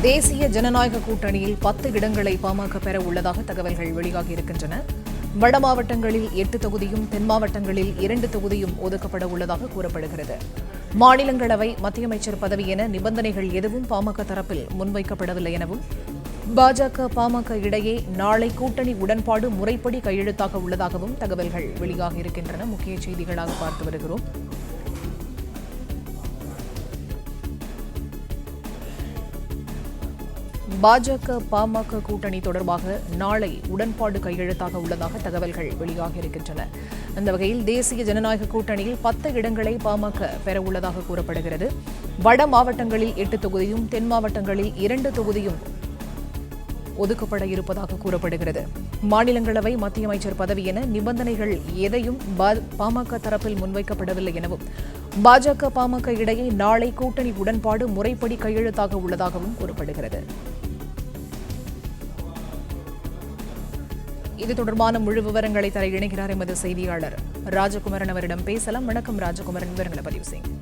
தேசிய ஜனநாயக கூட்டணியில் 10 இடங்களை பாமக பெற உள்ளதாக தகவல்கள் வெளியாகியிருக்கின்றன. வட மாவட்டங்களில் 8 தொகுதியும், தென் மாவட்டங்களில் 2 தொகுதியும் ஒதுக்கப்பட உள்ளதாக கூறப்படுகிறது. மாநிலங்களவை, மத்திய அமைச்சர் பதவி என நிபந்தனைகள் எதுவும் பாமக தரப்பில் முன்வைக்கப்படவில்லை எனவும், பாஜக, பாமக இடையே நாளை கூட்டணி உடன்பாடு முறைப்படி கையெழுத்தாக உள்ளதாகவும் தகவல்கள் வெளியாகியிருக்கின்றன. முக்கிய செய்திகளாக பார்த்து வருகிறோம். பாஜக, பாமக கூட்டணி தொடர்பாக நாளை உடன்பாடு கையெழுத்தாக உள்ளதாக தகவல்கள் வெளியாகியிருக்கின்றன. அந்த வகையில் தேசிய ஜனநாயக கூட்டணியில் 10 இடங்களை பாமக பெற உள்ளதாக கூறப்படுகிறது. வட மாவட்டங்களில் 8 தொகுதியும், தென் மாவட்டங்களில் 2 தொகுதியும் ஒதுக்கப்பட இருப்பதாக கூறப்படுகிறது. மாநிலங்களவை, மத்திய அமைச்சர் பதவி என நிபந்தனைகள் எதையும் பாமக தரப்பில் முன்வைக்கப்படவில்லை எனவும், பாஜக, பாமக இடையே நாளை கூட்டணி உடன்பாடு முறைப்படி கையெழுத்தாக உள்ளதாகவும் கூறப்படுகிறது. இது தொடர்பான முழு விவரங்களை தர இணைகிறார் எமது செய்தியாளர் ராஜகுமரன். அவரிடம் பேசலாம். வணக்கம் ராஜகுமரன், விவரங்களை பதிவு செய்யும்.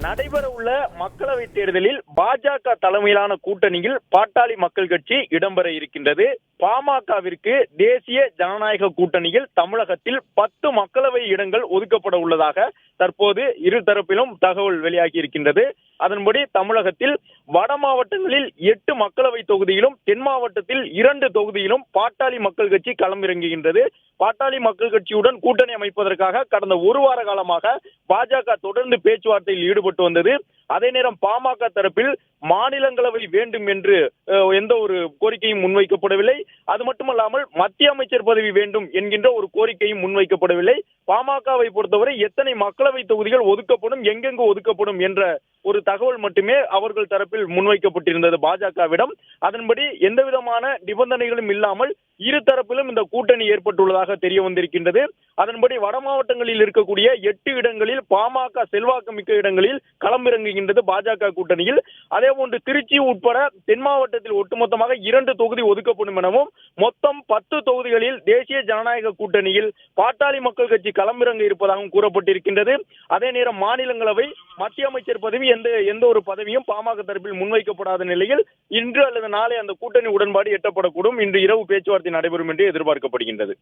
நடைபெறவுள்ள மக்களவைத் தேர்தலில் பாஜக தலைமையிலான கூட்டணியில் பாட்டாளி மக்கள் கட்சி இடம்பெற இருக்கின்றது. பாமகவிற்கு தேசிய ஜனநாயக கூட்டணியில் தமிழகத்தில் 10 மக்களவை இடங்கள் ஒதுக்கப்பட உள்ளதாக தற்போது இரு தரப்பிலும் தகவல் வெளியாகி இருக்கின்றது. அதன்படி தமிழகத்தில் வட மாவட்டங்களில் 8 மக்களவை தொகுதியிலும், தென் மாவட்டத்தில் 2 தொகுதியிலும் பாட்டாளி மக்கள் கட்சி களமிறங்குகின்றது. பாட்டாளி மக்கள் கட்சியுடன் கூட்டணி அமைப்பதற்காக கடந்த ஒரு வார காலமாக பாஜக தொடர்ந்து பேச்சுவார்த்தையில் ஈடுபட்டு வந்தது. அதே நேரம் பாமக தரப்பில் மாநிலங்களவை வேண்டும் என்று எந்த ஒரு கோரிக்கையும் முன்வைக்கப்படவில்லை. அது மட்டுமல்லாமல் மத்திய அமைச்சர் பதவி வேண்டும் என்கின்ற ஒரு கோரிக்கையும் முன்வைக்கப்படவில்லை. பாமகவை பொறுத்தவரை எத்தனை மக்களவை தொகுதிகள் ஒதுக்கப்படும், எங்கெங்கு ஒதுக்கப்படும் என்ற ஒரு தகவல் மட்டுமே அவர்கள் தரப்பில் முன்வைக்கப்பட்டிருந்தது பாஜகவிடம். அதன்படி எந்தவிதமான நிபந்தனைகளும் இல்லாமல் இரு தரப்பிலும் இந்த கூட்டணி ஏற்பட்டுள்ளதாக தெரிய வந்திருக்கின்றது. அதன்படி வட மாவட்டங்களில் இருக்கக்கூடிய 8 இடங்களில் பாமக செல்வாக்கு மிக்க இடங்களில் களமிறங்குகின்றது பாஜக கூட்டணியில். அதேபோன்று திருச்சி உட்பட தென் மாவட்டத்தில் ஒட்டுமொத்தமாக 2 தொகுதி ஒதுக்கப்படும் எனவும், மொத்தம் 10 தொகுதிகளில் தேசிய ஜனநாயக கூட்டணியில் பாட்டாளி மக்கள் கட்சி களமிறங்க இருப்பதாகவும் கூறப்பட்டிருக்கின்றது. அதே நேரம் மாநிலங்களவை, மத்திய அமைச்சர் பதவி எந்த ஒரு பதவியும் பாமக தரப்பில் முன்வைக்கப்படாத நிலையில் இன்று அல்லது நாளை அந்த கூட்டணி உடன்பாடு எட்டப்படக்கூடும். இன்று இரவு பேச்சுவார்த்தை நடைபெறும் என்று எதிர்பார்க்கப்படுகின்றது.